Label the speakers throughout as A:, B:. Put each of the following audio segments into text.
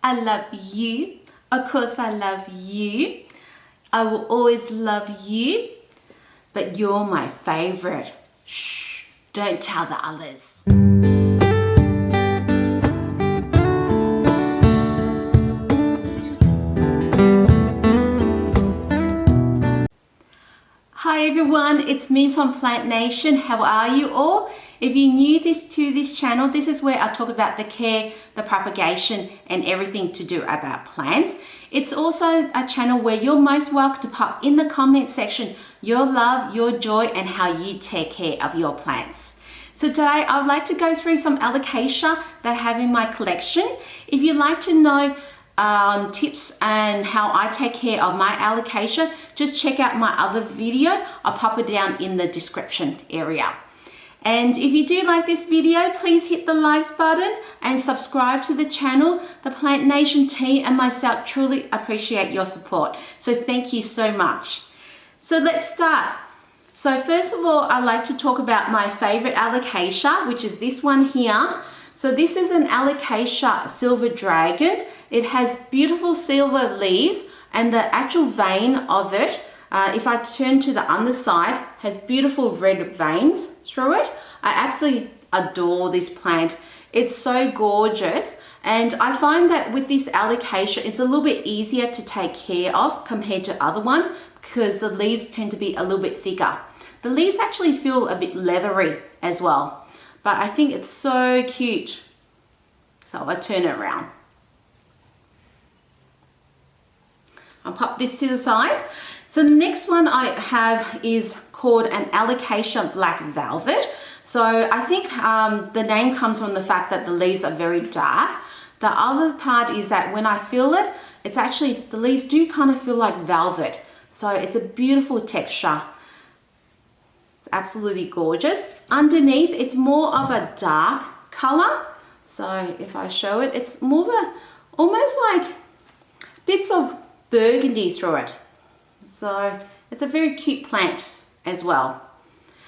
A: I love you. Of course I love you. I will always love you. But you're my favorite. Shh, don't tell the others. Hi everyone, it's me from Plant Nation. How are you all? If you're new to this channel, this is where I talk about the care, the propagation, and everything to do about plants. It's also a channel where you're most welcome to pop in the comment section your love, your joy, and how you take care of your plants. So today I'd like to go through some Alocasia that I have in my collection. If you'd like to know tips and how I take care of my Alocasia, just check out my other video. I'll pop it down in the description area. And if you do like this video, please hit the like button and subscribe to the channel. The Plant Nation team and myself truly appreciate your support. So thank you so much. So let's start. So first of all, I'd like to talk about my favorite Alocasia, which is this one here. So this is an Alocasia Silver Dragon. It has beautiful silver leaves, and the actual vein of it, if I turn to the underside, has beautiful red veins through it. I absolutely adore this plant. It's so gorgeous, and I find that with this Alocasia, it's a little bit easier to take care of compared to other ones because the leaves tend to be a little bit thicker. The leaves actually feel a bit leathery as well, but I think it's so cute. So I turn it around. I'll pop this to the side. So the next one I have is called an Alocasia Black Velvet. So I think the name comes from the fact that the leaves are very dark. The other part is that when I feel it, it's actually, the leaves do kind of feel like velvet. So it's a beautiful texture. It's absolutely gorgeous. Underneath, it's more of a dark color. So if I show it, it's more of a, almost like bits of burgundy through it. So it's a very cute plant as well.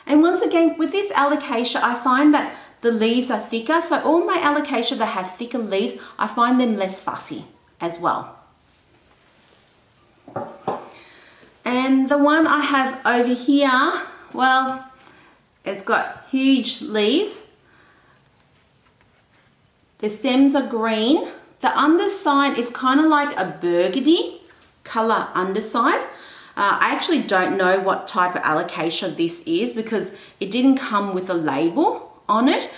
A: And once again, with this Alocasia, I find that the leaves are thicker. So all my Alocasia that have thicker leaves, I find them less fussy as well. And the one I have over here, well, it's got huge leaves. The stems are green. The underside is kind of like a burgundy color underside. I actually don't know what type of Alocasia this is because it didn't come with a label on it.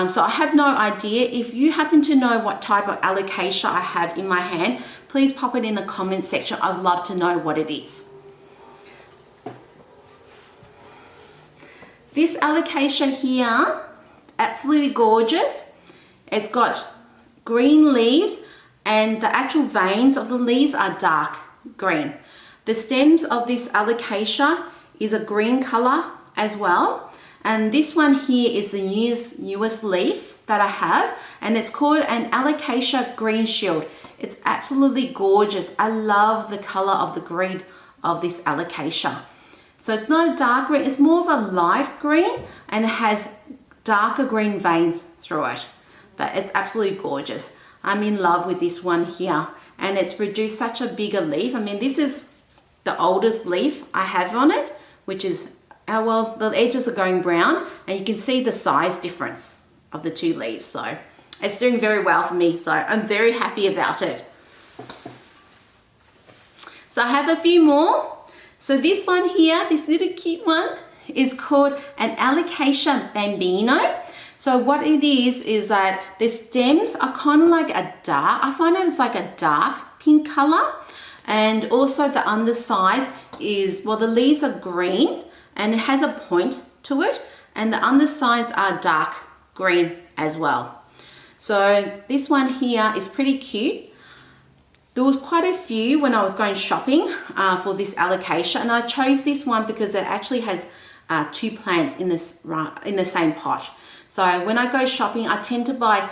A: So I have no idea. If you happen to know what type of Alocasia I have in my hand, please pop it in the comment section. I'd love to know what it is. This Alocasia here, absolutely gorgeous. It's got green leaves and the actual veins of the leaves are dark green. The stems of this Alocasia is a green color as well. And this one here is the newest leaf that I have, and it's called an Alocasia Green Shirld. It's absolutely gorgeous. I love the color of the green of this Alocasia. So it's not a dark green, it's more of a light green, and it has darker green veins through it. But it's absolutely gorgeous. I'm in love with this one here, and it's produced such a bigger leaf. I mean, this is the oldest leaf I have on it, which is, well, the edges are going brown, and you can see the size difference of the two leaves. So it's doing very well for me, so I'm very happy about it. So I have a few more. So this one here, this little cute one, is called an Alocasia bambiino. So what it is that the stems are kind of like a dark, I find it's like a dark pink color. And also the underside is, well, the leaves are green and it has a point to it. And the undersides are dark green as well. So this one here is pretty cute. There was quite a few when I was going shopping for this Alocasia, and I chose this one because it actually has two plants in the same pot. So when I go shopping, I tend to buy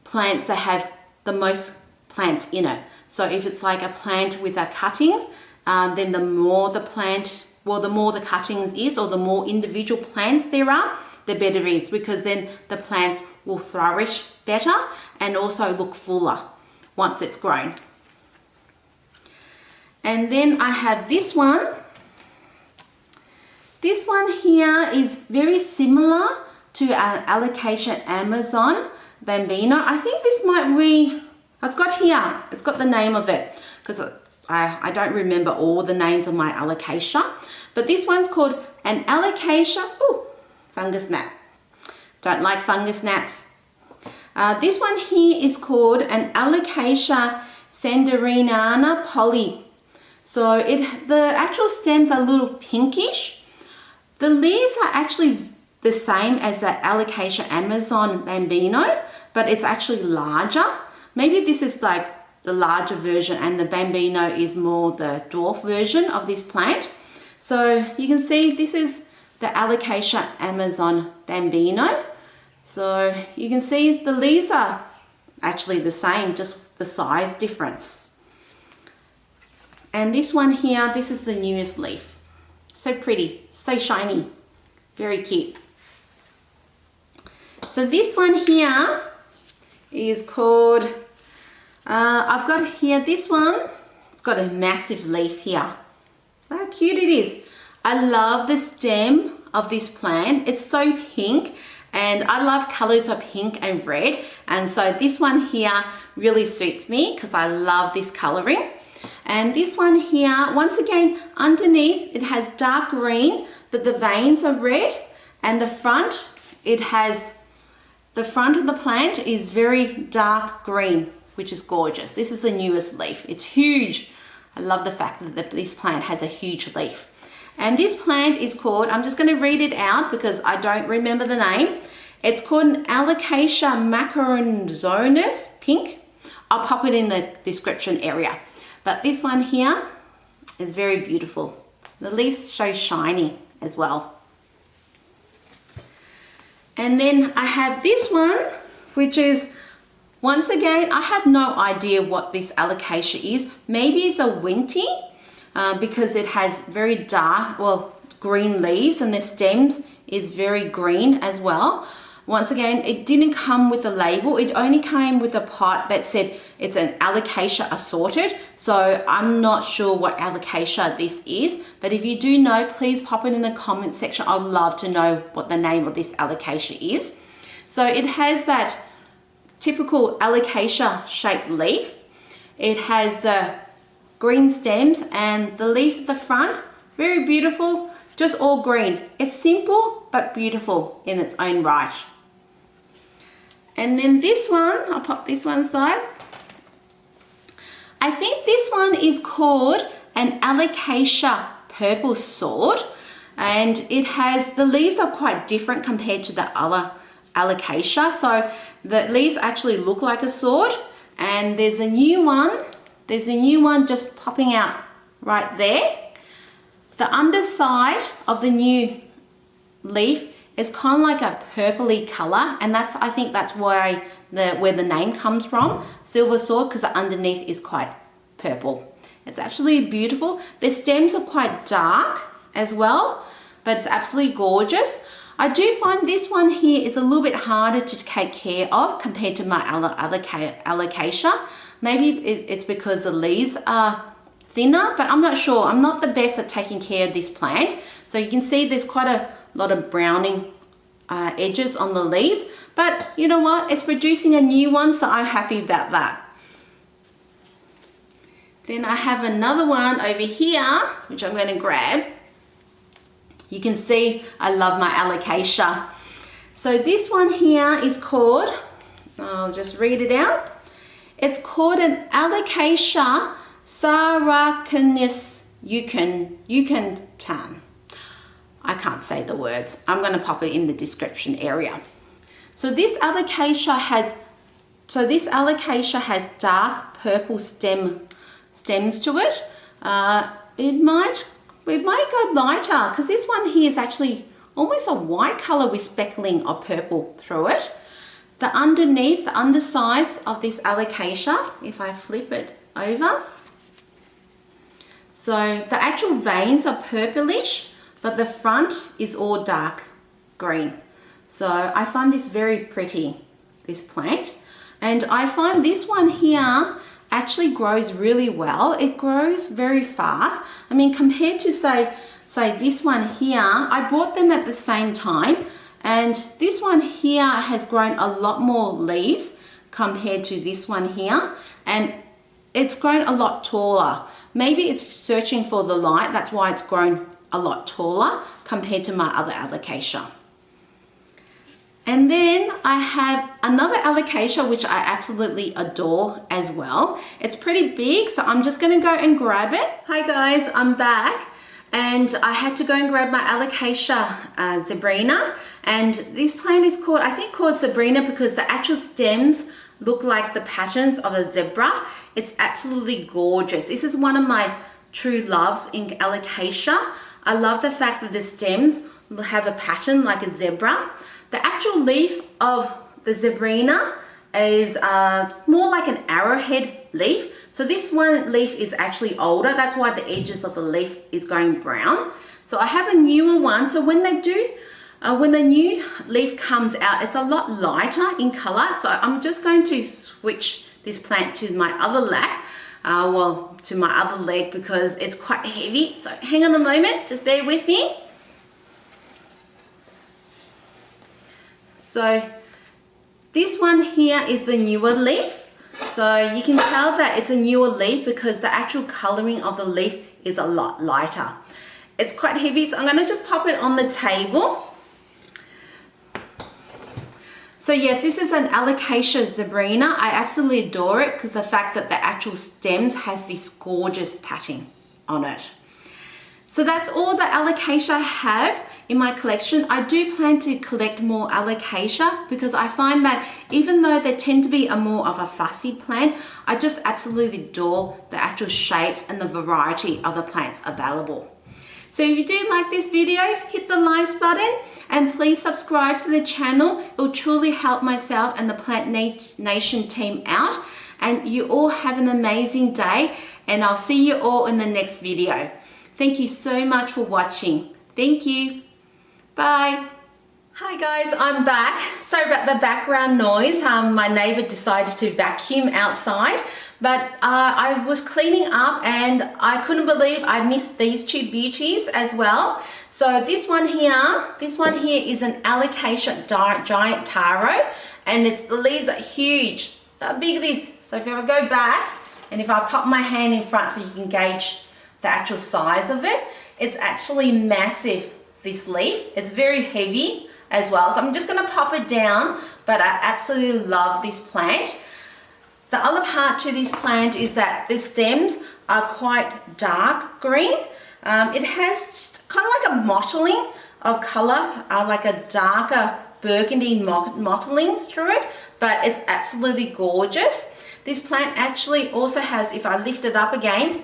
A: plants that have the most plants in it. So if it's like a plant with cuttings, then the more the plant, well, the more the cuttings is, or the more individual plants there are, the better it is, because then the plants will flourish better and also look fuller. once it's grown. And then I have this one. This one here is very similar to our Alocasia Amazon bambiino. I think this might be, it's got the name of it, because I don't remember all the names of my Alocasia. But this one's called an Alocasia, fungus gnat. Don't like fungus gnats. This one here is called an Alocasia Sandarina poly. So the actual stems are a little pinkish. The leaves are actually the same as the Alocasia Amazon bambiino, but it's actually larger. Maybe this is like the larger version and the bambiino is more the dwarf version of this plant. So you can see this is the Alocasia Amazon bambiino. So you can see the leaves are actually the same, just the size difference. And this one here, this is the newest leaf. So pretty, so shiny, very cute. So this one here is called, I've got here this one. It's got a massive leaf here. Look how cute it is. I love the stem of this plant. It's so pink, and I love colors of pink and red. And so this one here really suits me because I love this coloring. And this one here, once again, underneath it has dark green, but the veins are red, and the front, the front of the plant is very dark green, which is gorgeous. This is the newest leaf. It's huge. I love the fact that this plant has a huge leaf. And this plant is called, I'm just going to read it out because I don't remember the name. It's called an Alocasia macaronzonis pink. I'll pop it in the description area. But this one here is very beautiful. The leaves so shiny as well. And then I have this one, which is, once again, I have no idea what this Alocasia is. Maybe it's a winty because it has very dark, green leaves, and the stems is very green as well. Once again, it didn't come with a label. It only came with a pot that said it's an Alocasia assorted. So I'm not sure what Alocasia this is, but if you do know, please pop it in the comment section. I'd love to know what the name of this Alocasia is. So it has that typical Alocasia shaped leaf. It has the green stems and the leaf at the front, very beautiful, just all green. It's simple but beautiful in its own right. And then this one, I'll pop this one aside. I think this one is called an Alocasia purple sword, and it has, the leaves are quite different compared to the other Alocasia. So the leaves actually look like a sword, and there's a new one just popping out right there. The underside of the new leaf is kind of like a purpley color, and I think that's why where the name comes from, silver sword, because the underneath is quite purple. It's absolutely beautiful. The stems are quite dark as well, but it's absolutely gorgeous. I do find this one here is a little bit harder to take care of compared to my Alocasia. Maybe it's because the leaves are thinner, but I'm not sure. I'm not the best at taking care of this plant. So you can see there's quite a lot of browning edges on the leaves, but you know what? It's producing a new one, so I'm happy about that. Then I have another one over here, which I'm going to grab. You can see I love my Alocasia. So this one here is called, I'll just read it out. It's called an Alocasia Zebrina yutcan. I can't say the words. I'm going to pop it in the description area. So this Alocasia has dark purple stems to it. It might go lighter because this one here is actually almost a white color with speckling of purple through it. The undersides of this Alocasia, if I flip it over, so the actual veins are purplish, but the front is all dark green. So I find this very pretty, this plant. And I find this one here actually grows really well. It grows very fast. I mean, compared to say this one here, I bought them at the same time, and this one here has grown a lot more leaves compared to this one here, and it's grown a lot taller. Maybe it's searching for the light, that's why it's grown a lot taller compared to my other alocasia. And then I have another alocasia which I absolutely adore as well. It's pretty big, so I'm just gonna go and grab it. Hi guys, I'm back, and I had to go and grab my Alocasia Zebrina, and this plant is called, I think called Zebrina because the actual stems look like the patterns of a zebra. It's absolutely gorgeous. This is one of my true loves in Alocasia. I love the fact that the stems have a pattern like a zebra. The actual leaf of the Zebrina is more like an arrowhead leaf. So this one leaf is actually older. That's why the edges of the leaf is going brown. So I have a newer one. So when they do, when the new leaf comes out, it's a lot lighter in color. So I'm just going to switch this plant to my other leg, to my other leg because it's quite heavy. So hang on a moment, just bear with me. So this one here is the newer leaf. So you can tell that it's a newer leaf because the actual coloring of the leaf is a lot lighter. It's quite heavy, so I'm going to just pop it on the table. So yes, this is an Alocasia Zebrina. I absolutely adore it because the fact that the actual stems have this gorgeous pattern on it. So that's all the Alocasia I have in my collection. I do plan to collect more Alocasia because I find that even though they tend to be more of a fussy plant, I just absolutely adore the actual shapes and the variety of the plants available. So if you do like this video, hit the like button and please subscribe to the channel. It will truly help myself and the Plant Nation team out. And you all have an amazing day, and I'll see you all in the next video. Thank you so much for watching. Thank you. Bye. Hi guys, I'm back. Sorry about the background noise. My neighbor decided to vacuum outside, but I was cleaning up and I couldn't believe I missed these two beauties as well. So this one here is an Alocasia giant Taro, and the leaves are huge. How big is this? So if I go back and if I pop my hand in front so you can gauge the actual size of it, it's actually massive, this leaf. It's very heavy as well. So I'm just gonna pop it down, but I absolutely love this plant. The other part to this plant is that the stems are quite dark green. It has kind of like a mottling of color, like a darker burgundy mottling through it, but it's absolutely gorgeous. This plant actually also has, if I lift it up again,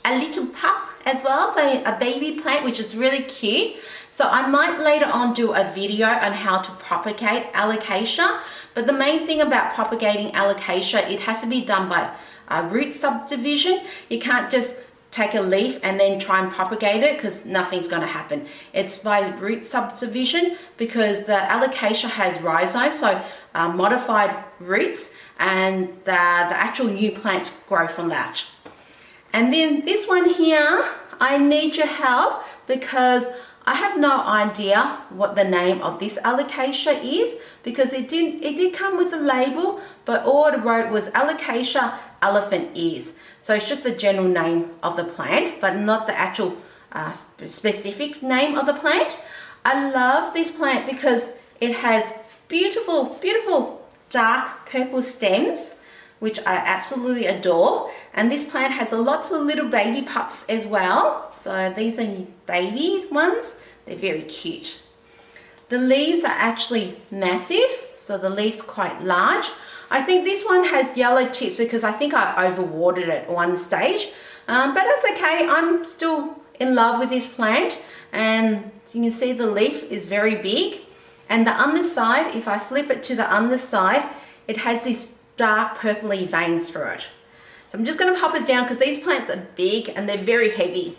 A: a little pup as well, so a baby plant, which is really cute. So I might later on do a video on how to propagate Alocasia, but the main thing about propagating Alocasia, it has to be done by root subdivision. You can't just take a leaf and then try and propagate it because nothing's going to happen. It's by root subdivision because the Alocasia has rhizomes, so modified roots, and the actual new plants grow from that. And then this one here, I need your help because I have no idea what the name of this Alocasia is because it did come with a label, but all it wrote was Alocasia elephant ears. So it's just the general name of the plant, but not the actual specific name of the plant. I love this plant because it has beautiful, beautiful dark purple stems, which I absolutely adore. And this plant has lots of little baby pups as well. So these are babies ones. They're very cute. The leaves are actually massive, so the leaves quite large. I think this one has yellow tips because I think I overwatered it at one stage. But that's okay, I'm still in love with this plant. And as you can see, the leaf is very big. And the underside, if I flip it to the underside, it has these dark purpley veins through it. So I'm just going to pop it down because these plants are big and they're very heavy.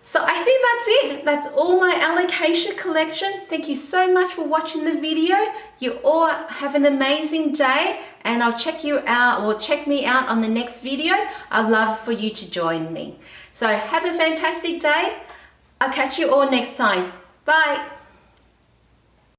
A: So I think that's it. That's all my Alocasia collection. Thank you so much for watching the video. You all have an amazing day, and I'll check you out, or check me out on the next video. I'd love for you to join me. So have a fantastic day. I'll catch you all next time. Bye.